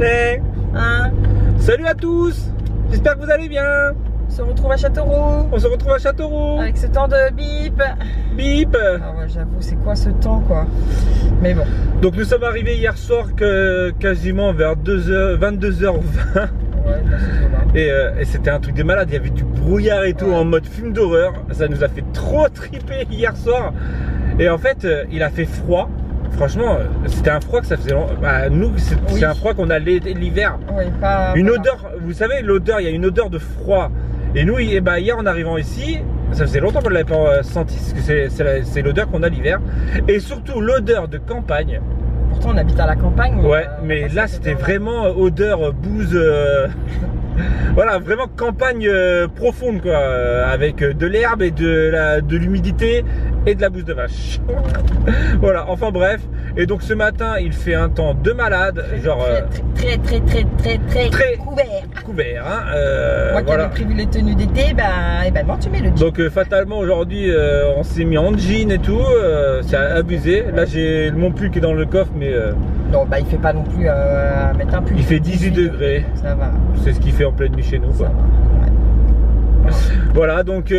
Hey. Hein? Salut à tous. J'espère que vous allez bien. On se retrouve à Châteauroux. On se retrouve à Châteauroux. Avec ce temps de bip. Bip. Ah ouais, j'avoue, c'est quoi ce temps quoi? Mais bon. Donc nous sommes arrivés hier soir quasiment vers 22h20. Ouais, dans ce là. Et c'était un truc de malade. Il y avait du brouillard et tout, ouais, en mode film d'horreur. Ça nous a fait trop triper hier soir. Et en fait, il a fait froid. Franchement, c'était un froid que ça faisait longtemps. Bah, nous, c'est oui, un froid qu'on a l'hiver. Oui, pas. Une pas odeur, vous savez, l'odeur, il y a une odeur de froid. Et nous, bah, hier en arrivant ici, ça faisait longtemps qu'on ne l'avait pas senti, parce que c'est l'odeur qu'on a l'hiver. Et surtout l'odeur de campagne. Pourtant, on habite à la campagne. Ouais, mais là, c'était vraiment odeur bouse. Voilà, vraiment campagne profonde, quoi. Avec de l'herbe et de l'humidité et de la bouse de vache. Voilà, enfin bref. Et donc ce matin, il fait un temps de malade, genre très couvert. Hein, moi qui voilà. avais prévu les tenues d'été, ben non, tu mets le jean. Donc fatalement aujourd'hui, on s'est mis en jean et tout. C'est abusé. Là, j'ai mon pull qui est dans le coffre, mais non, bah il fait pas non plus à mettre un pull. il fait 18 degrés. Ça va. C'est ce qu'il fait en pleine nuit chez nous, quoi. Ça va. Ouais. Voilà, donc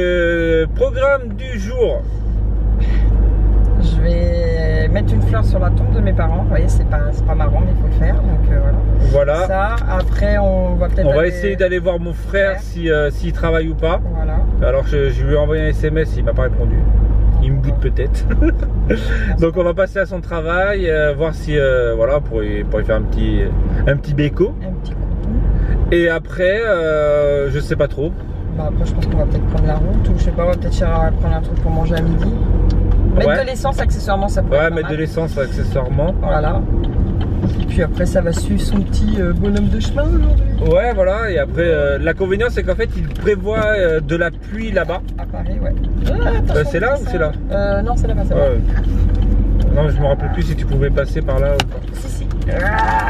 programme du jour. Je vais mettre une fleur sur la tombe de mes parents. Vous voyez, c'est pas marrant, mais il faut le faire. Donc voilà. Voilà. Ça, après, on va peut-être. On va essayer d'aller voir mon frère s'il travaille ou pas. Voilà. Alors je lui ai envoyé un SMS, il m'a pas répondu. Il me bute peut-être. Donc on va passer à son travail, voir si voilà, pour lui faire un petit béco. Un petit coup. Et après, je sais pas trop. Bah après, je pense qu'on va peut-être prendre la route ou je sais pas, on va peut-être prendre un truc pour manger à midi. Mettre de l'essence accessoirement, ça peut être mettre de l'essence accessoirement. Voilà. Et puis après, ça va suivre son petit bonhomme de chemin aujourd'hui. Ouais, voilà. Et après, l'inconvénient, c'est qu'en fait, il prévoit de la pluie là-bas. À Paris, ouais. C'est là ou c'est là? Non, c'est là-bas, c'est là. Non, je me rappelle plus si tu pouvais passer par là ou pas. Si.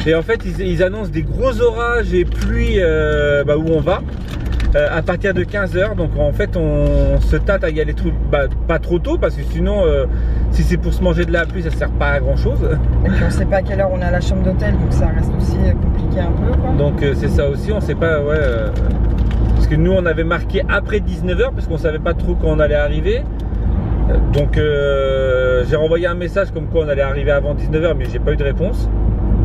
Et en fait, ils annoncent des gros orages et pluies où on va. À partir de 15h, donc en fait on se tâte à y aller pas trop tôt parce que sinon si c'est pour se manger de la pluie ça sert pas à grand chose. Et puis on sait pas à quelle heure on est à la chambre d'hôtel, donc ça reste aussi compliqué un peu quoi. Donc c'est ça aussi, on sait pas, parce que nous on avait marqué après 19h parce qu'on savait pas trop quand on allait arriver. Donc j'ai renvoyé un message comme quoi on allait arriver avant 19h mais j'ai pas eu de réponse.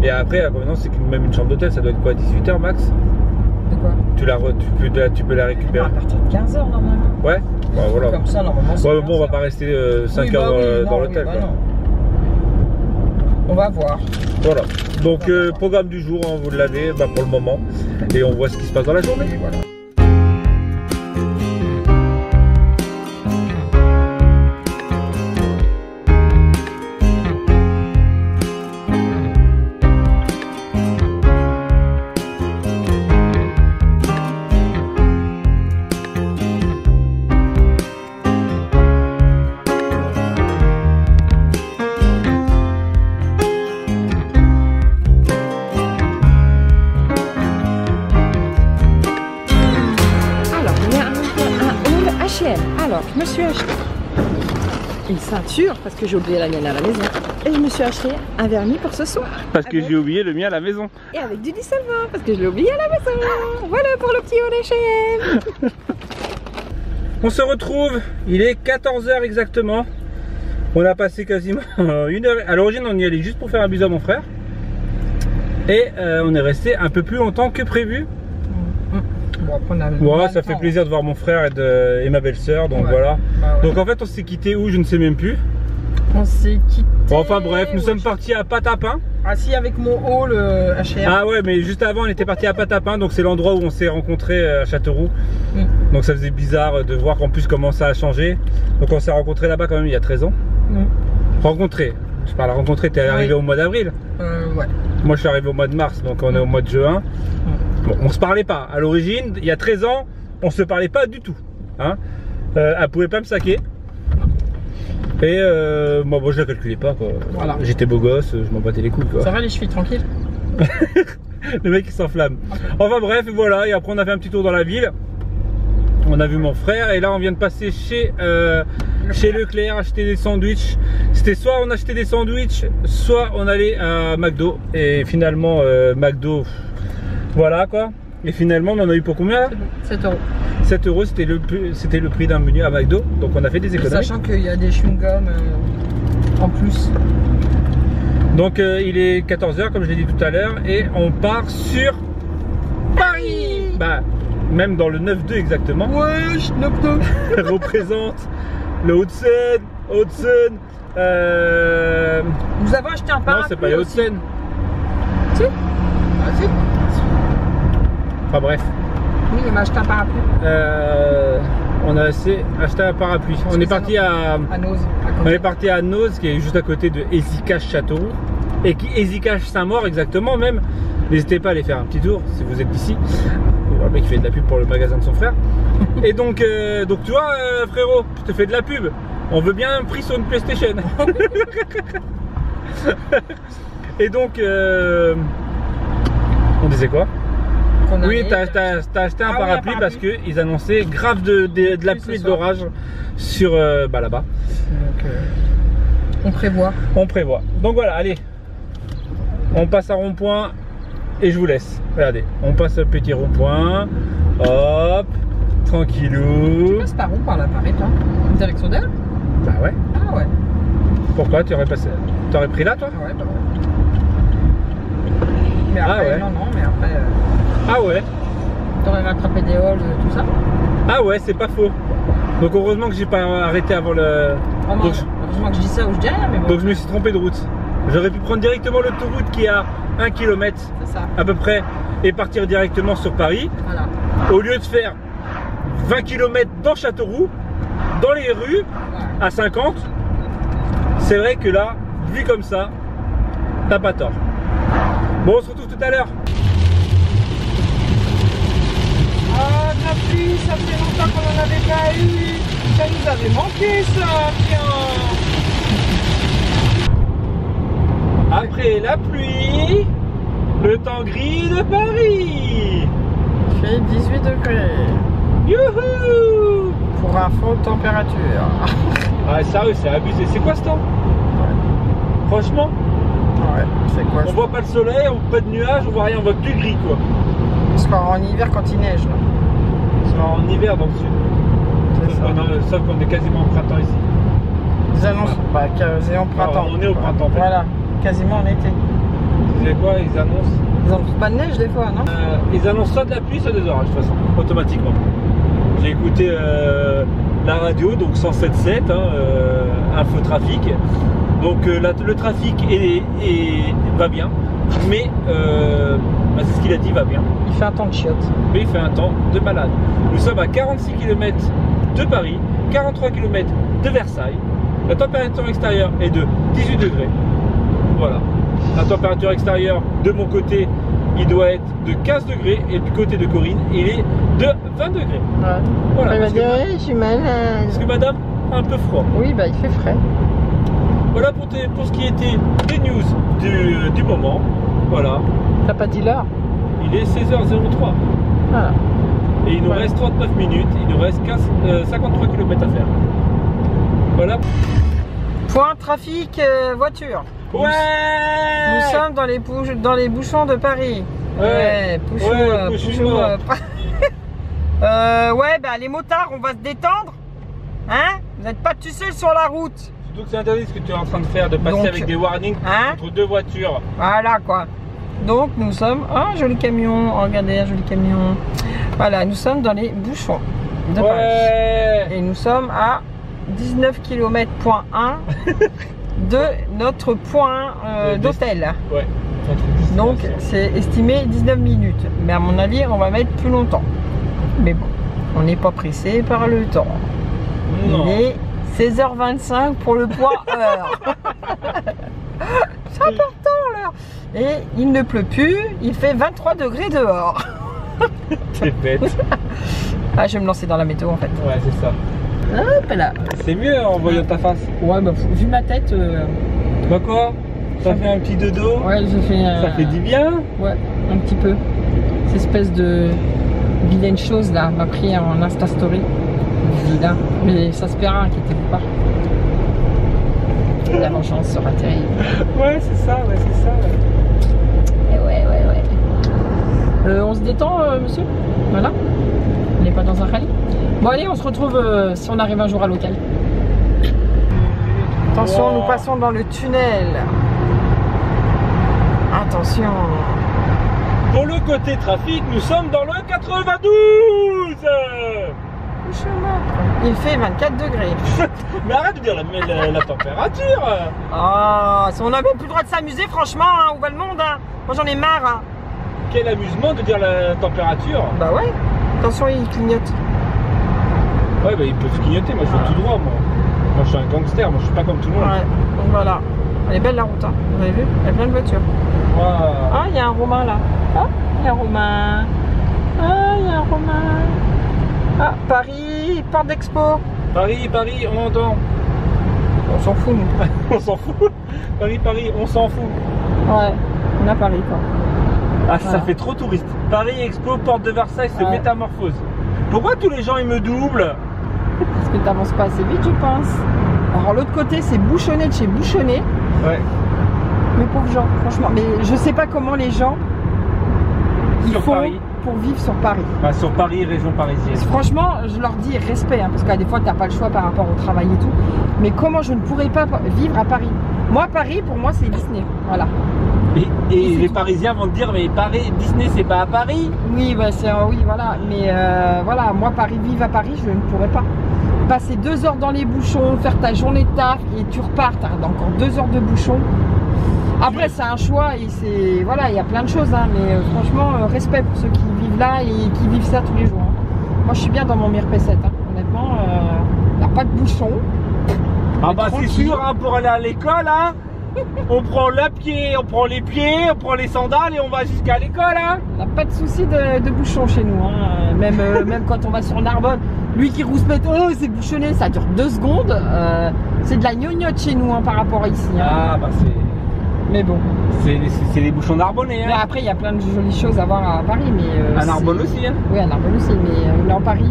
Et après l'inconvénient c'est que même une chambre d'hôtel ça doit être quoi, 18h max? De quoi? Tu peux la récupérer à partir de 15h normalement. Ouais, bah, voilà. Comme ça normalement. Ouais, bon, on va pas rester 5 heures dans l'hôtel. On va voir. Voilà. Donc programme du jour, hein, vous l'avez pour le moment. Et on voit ce qui se passe dans la journée. Et voilà. Alors, je me suis acheté une ceinture parce que j'ai oublié la mienne à la maison. Et je me suis acheté un vernis pour ce soir. Parce que j'ai oublié le mien à la maison. Et avec du dissolvant parce que je l'ai oublié à la maison. Voilà pour le petit haut d'échelle. On se retrouve, il est 14h exactement. On a passé quasiment une heure. À l'origine, on y allait juste pour faire un bisou à mon frère. Et on est resté un peu plus longtemps que prévu. Bon, ça fait plaisir de voir mon frère et ma belle-sœur, donc voilà. Donc en fait, on s'est quitté où, je ne sais même plus. On s'est quitté. Bon, enfin bref, nous sommes partis à Patapin. Ah si, avec mon haut, le HR. Ah ouais, mais juste avant, on était partis à Patapin, donc c'est l'endroit où on s'est rencontrés à Châteauroux. Donc ça faisait bizarre de voir qu'en plus comment ça a changé. Donc on s'est rencontrés là-bas quand même il y a 13 ans. Rencontrés. Je parle à rencontrer, t'es arrivé au mois d'avril. Ouais. Moi je suis arrivé au mois de mars, donc on est au mois de juin. Bon, on se parlait pas. À l'origine, il y a 13 ans, on se parlait pas du tout. Hein, elle pouvait pas me saquer. Et moi, bon, je la calculais pas, quoi. Voilà. J'étais beau gosse, je m'en battais les couilles, quoi. Ça va les chevilles tranquilles? Le mec il s'enflamme. Enfin bref, voilà. Et après on a fait un petit tour dans la ville. On a vu mon frère et là on vient de passer chez chez Leclerc acheter des sandwichs. C'était soit on achetait des sandwichs, soit on allait à McDo. Et finalement, McDo, voilà quoi. Et finalement, on en a eu pour combien là? 7 euros. 7 euros, c'était le prix d'un menu à McDo. Donc on a fait des économies. Sachant qu'il y a des chewing-gums en plus. Donc il est 14 h comme je l'ai dit tout à l'heure. Et on part sur Paris. Bah, même dans le 9-2 exactement. Ouais, 9-2. Représente le Hauts-de-Seine. Vous avez acheté un parapluie? Non, c'est pas les Hauts-de-Seine. Si. Ah si. Enfin bref. Oui, il m'a acheté un parapluie. On a acheté un parapluie. On est parti à Noz. On est parti à Noz, qui est juste à côté de Ézicach-Châteauroux. Et qui Ézicach-Saint-Maur exactement même. N'hésitez pas à aller faire un petit tour si vous êtes d'ici. Le mec qui fait de la pub pour le magasin de son frère. Et donc tu vois frérot, je te fais de la pub. On veut bien un prix sur une PlayStation. Et donc on disait quoi? Oui, t'as acheté un parapluie parce qu'ils annonçaient grave de la pluie et de l'orage sur là-bas. Donc on prévoit. On prévoit. Donc voilà, allez. On passe à rond-point et je vous laisse. Regardez, on passe un petit rond-point. Hop, tranquillou. Tu passes par où par là, Paris, toi? Direction d'elle? Bah ouais. Ah ouais. Pourquoi? Tu aurais pris là, toi? Ouais, bah ouais. Mais après, non, mais après... Ah ouais. T'aurais rattrapé des halls, tout ça? Ah ouais, c'est pas faux. Donc heureusement que j'ai pas arrêté avant le... Heureusement que je dis ça ou je dis rien, mais bon. Donc je me suis trompé de route. J'aurais pu prendre directement l'autoroute qui est à 1 km à peu près et partir directement sur Paris. Voilà. Au lieu de faire 20 km dans Châteauroux, dans les rues, à 50. C'est vrai que là, vu comme ça, t'as pas tort. Bon, on se retrouve tout à l'heure. Ah, la pluie, ça fait longtemps qu'on en avait pas eu. Ça nous avait manqué, ça, tiens. Après la pluie, le temps gris de Paris. Il fait 18 degrés. Youhou! Pour info, température. Ah, sérieux, c'est abusé. C'est quoi ce temps? Ouais. Franchement? Ouais, c'est quoi? On voit pas le soleil, on voit pas de nuages, on voit rien, on voit que du gris quoi. Parce qu'en hiver quand il neige là. C'est en hiver dans le sud. Sauf qu'on est quasiment en printemps ici. Ils annoncent pas quasiment printemps. On est au printemps. Voilà, quasiment en été. Vous savez quoi? Ils annoncent. Ils annoncent pas de neige des fois, non? Ils annoncent soit de la pluie, soit des orages de toute façon, automatiquement. J'ai écouté la radio, donc 107.7, info trafic. Donc le trafic va bien, mais c'est ce qu'il a dit, va bien. Il fait un temps de chiotte. Mais il fait un temps de malade. Nous sommes à 46 km de Paris, 43 km de Versailles. La température extérieure est de 18 degrés. Voilà. La température extérieure de mon côté, il doit être de 15 degrés et du côté de Corinne, il est de 20 degrés. Ouais. Voilà. Elle va dire, je suis malade. Parce que madame a un peu froid. Oui, bah il fait frais. Voilà pour ce qui était des news du moment. Voilà. T'as pas dit l'heure? Il est 16h03. Voilà. Et il nous reste 39 minutes, il nous reste 53 km à faire. Voilà. Point trafic voiture. Ouais. Nous sommes dans les bouchons de Paris. Ouais. Ouais, bah les motards, on va se détendre. Hein? Vous n'êtes pas tout seul sur la route. Surtout que c'est interdit ce que tu es en train de faire, de passer donc, avec des warnings entre deux voitures. Voilà quoi. Donc nous sommes... Oh, joli camion. Oh, regardez, un joli camion. Voilà, nous sommes dans les bouchons de Paris. Et nous sommes à 19 km.1 de notre point d'hôtel. Ouais. Donc c'est estimé 19 minutes. Mais à mon avis, on va mettre plus longtemps. Mais bon, on n'est pas pressé par le temps. Non. Il est 16h25 pour le point heure. C'est important l'heure. Et il ne pleut plus, il fait 23 degrés dehors. C'est bête. Ah, je vais me lancer dans la météo en fait. Ouais, c'est ça. Hop là. C'est mieux en voyant ta face. Ouais, bah vu ma tête. Bah quoi? Ça fait un petit dodo? Ouais, je fais. Ça fait du bien? Ouais, un petit peu. Cette espèce de vilaine chose là m'a pris en Insta Story. vilain. Mais ça se paiera, inquiétez-vous pas. La vengeance sera terrible. Ouais, c'est ça, ouais, c'est ça. Et ouais. On se détend, monsieur? Voilà. On n'est pas dans un rallye. Bon, allez, on se retrouve si on arrive un jour à l'hôtel. Attention, nous passons dans le tunnel. Attention. Pour le côté trafic, nous sommes dans le 92. Il fait 24 degrés. Mais arrête de dire la température. Ah, on n'a même plus le droit de s'amuser, franchement, hein, où va le monde, hein. Moi j'en ai marre. Hein. Quel amusement de dire la température. Bah ouais. Attention, il clignote. Ouais, bah ils peuvent clignoter, moi je fais tout droit, moi. Moi je suis un gangster, moi je suis pas comme tout le monde. Ouais, donc voilà. Elle est belle la route, hein. Vous avez vu? Il y a plein de voitures. Wow. Ah, il y a un Romain là. Ah, il y a un Romain. Ah, il y a un Romain. Ah, Paris, Porte d'Expo. Paris, on entend. On s'en fout, nous. On s'en fout. Paris, on s'en fout. Ouais, on a Paris quoi. Ah, voilà. Ça fait trop touriste. Paris, Expo, Porte de Versailles se métamorphose. Pourquoi tous les gens ils me doublent? Parce que t'avances pas assez vite, je pense. Alors l'autre côté, c'est bouchonné de chez bouchonné. Ouais. Mais pauvres gens, franchement. Mais je sais pas comment les gens ils sur font Paris. Pour vivre sur Paris. Bah, sur Paris, région parisienne. Franchement, je leur dis respect, hein, parce qu'à des fois, t'as pas le choix par rapport au travail et tout. Mais comment je ne pourrais pas vivre à Paris? Moi, Paris, pour moi, c'est Disney. Voilà. Et les Parisiens vont te dire, mais Paris, Disney, c'est pas à Paris. Oui, bah, oui, voilà. Mais voilà, moi, vivre à Paris, je ne pourrais pas. Passer 2 heures dans les bouchons, faire ta journée de taf et tu repars, t'as encore 2 heures de bouchons. Après, c'est un choix et c'est. Voilà, il y a plein de choses, hein, mais franchement, respect pour ceux qui vivent là et qui vivent ça tous les jours. Hein. Moi, je suis bien dans mon P7, hein. Honnêtement, il n'y a pas de bouchon. Ah, bah, c'est sûr, hein, pour aller à l'école, hein. On prend les pieds, on prend les sandales et on va jusqu'à l'école, hein. On n'a pas de souci de bouchon chez nous, hein. Même quand on va sur Narbonne, lui qui rouspète, oh c'est bouchonné, ça dure 2 secondes. C'est de la gnognotte chez nous, hein, par rapport à ici. Hein. Ah, bah, c'est. Mais bon. C'est les bouchons narbonnais, hein. Mais après, il y a plein de jolies choses à voir à Paris, mais. À Narbonne aussi, hein. Oui, à Narbonne aussi, mais en Paris,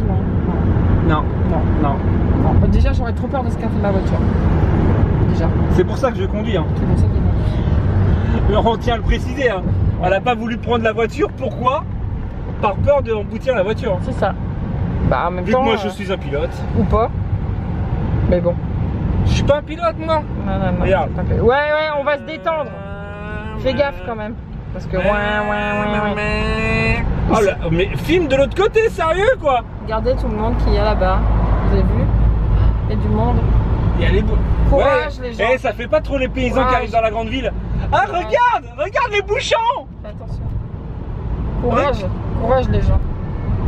non. Non. Bon, déjà, j'aurais trop peur de se casser ma voiture. Déjà. C'est pour ça que je conduis, hein. C'est pour ça qu'il est bon. Mais on tient à le préciser, hein. Elle n'a pas voulu prendre la voiture, pourquoi? Par peur d'emboutir la voiture. C'est ça. Bah, en même Vu temps. que moi, je suis un pilote. Ou pas. Mais bon. Je suis pas un pilote, moi. Non. Regarde. Ouais, on va se détendre. Fais gaffe quand même. Parce que ouais. Oh là, mais filme de l'autre côté, sérieux quoi. Regardez tout le monde qui est là-bas. Vous avez vu? Il y a du monde. Il y a les Courage les gens. Eh, ça fait pas trop les paysans qui arrivent dans la grande ville. Ah, regarde les bouchons. Fais attention. Courage les gens.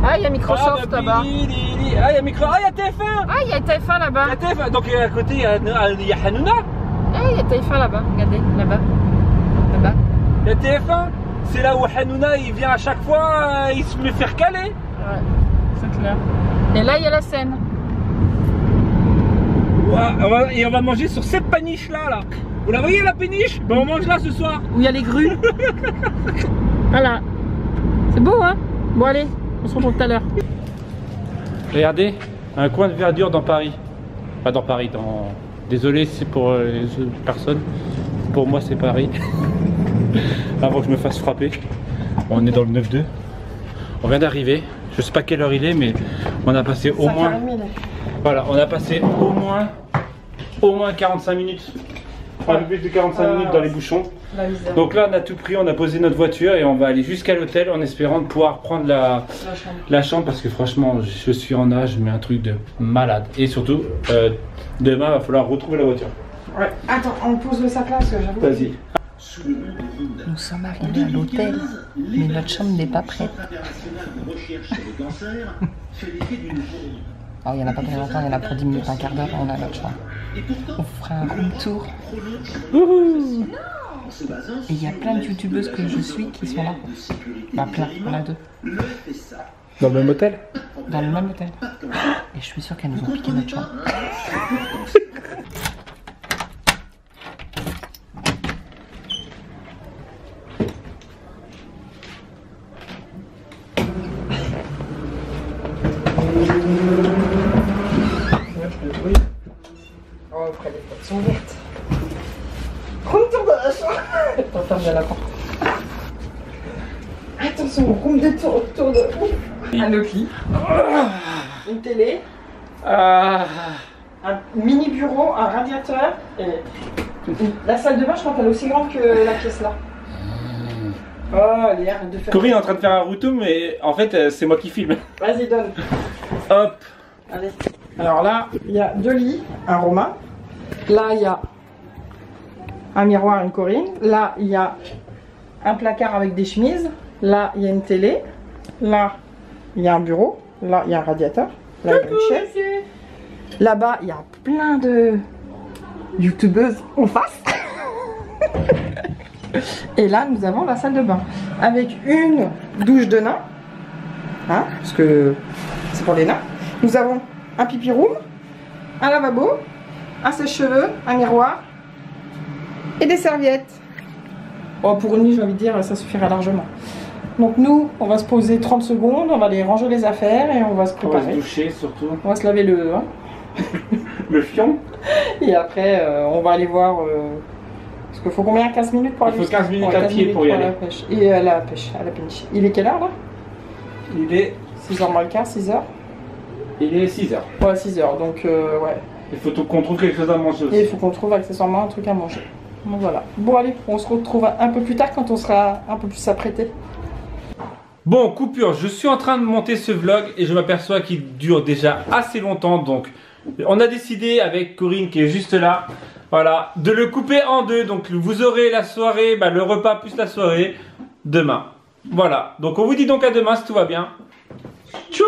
Ah, il y a Microsoft là-bas. Ah, il y a Microsoft. Ah, il y a TF1. Ah, il y a TF1 là-bas. Il y a TF1. Donc à côté, il y a Hanouna. Ah, il y a TF1 là-bas. Regardez, là-bas. Il y a TF1. C'est là où Hanouna, il vient à chaque fois, il se met faire caler. Ouais, c'est clair. Et là, il y a la Seine. Ouais, et on va manger sur cette péniche là. Vous la voyez la péniche? Ben on mange là ce soir. Où il y a les grues. Voilà. C'est beau, hein? Bon, allez, on se retrouve tout à l'heure. Regardez, un coin de verdure dans Paris. Pas dans Paris, dans... Désolé, c'est pour les personnes. Pour moi, c'est Paris. Avant que je me fasse frapper. On est dans le 9-2. On vient d'arriver. Je sais pas quelle heure il est, mais on a passé au moins... Voilà, on a passé au moins 45 minutes. Un peu plus de 45 minutes dans les bouchons. Donc là, on a tout pris, on a posé notre voiture et on va aller jusqu'à l'hôtel en espérant de pouvoir prendre la chambre parce que franchement, je suis en âge, mais un truc de malade. Et surtout, demain, il va falloir retrouver la voiture. Ouais. Attends, on pose le sac là parce que j'avoue. Vas-y. Nous sommes arrivés à l'hôtel, mais notre chambre n'est pas prête. Oh, il n'y en a pas très longtemps, il y en a pour 10 minutes, un quart d'heure, on a notre chambre. On fera un room tour. Wouhou! Et il y a plein de youtubeuses que je suis qui sont là. Bah plein, il y en a 2. Dans le même hôtel? Dans le même hôtel. Et je suis sûre qu'elles nous ont piqué notre chambre. bien la porte. Attention, on compte des tours autour de... Un autre lit. Une télé. Un mini bureau, un radiateur. Et la salle de bain, je crois qu'elle est aussi grande que la pièce là. Oh, elle est de faire... Corinne est en train de faire un rotom, mais en fait, c'est moi qui filme. Vas-y, donne. Hop. Allez. Alors là, il y a 2 lits, un Romain. Là, il y a un miroir, une Corinne. Là, il y a un placard avec des chemises. Là, il y a une télé. Là, il y a un bureau. Là, il y a un radiateur. Là, il y a une chaise. Là-bas, il y a plein de youtubeuses en face. Et là, nous avons la salle de bain avec une douche de nain. Hein, parce que c'est pour les nains. Nous avons un pipi room, un lavabo, un sèche-cheveux, un miroir et des serviettes. Oh, pour une nuit, j'ai envie de dire, ça suffira largement. Donc nous, on va se poser 30 secondes, on va aller ranger les affaires et on va se préparer. On va se doucher surtout. On va se laver le... Hein, le fion. Et après, on va aller voir... Parce qu'il faut combien? 15 minutes pour aller? Il faut 15 minutes à pied pour y aller. La pêche. Et à la pêche, à la péniche. Il est quelle heure là? Il est 6h moins le quart, 6h? Il est 6h. Ouais, 6h, donc ouais. Il faut qu'on trouve quelque chose à manger aussi. Et il faut qu'on trouve accessoirement un truc à manger. Donc voilà. Bon allez, on se retrouve un peu plus tard quand on sera un peu plus apprêté. Bon, coupure, je suis en train de monter ce vlog et je m'aperçois qu'il dure déjà assez longtemps. Donc on a décidé avec Corinne qui est juste là, voilà, de le couper en deux. Donc vous aurez la soirée, le repas plus la soirée demain. Voilà, donc on vous dit donc à demain si tout va bien. Tchou!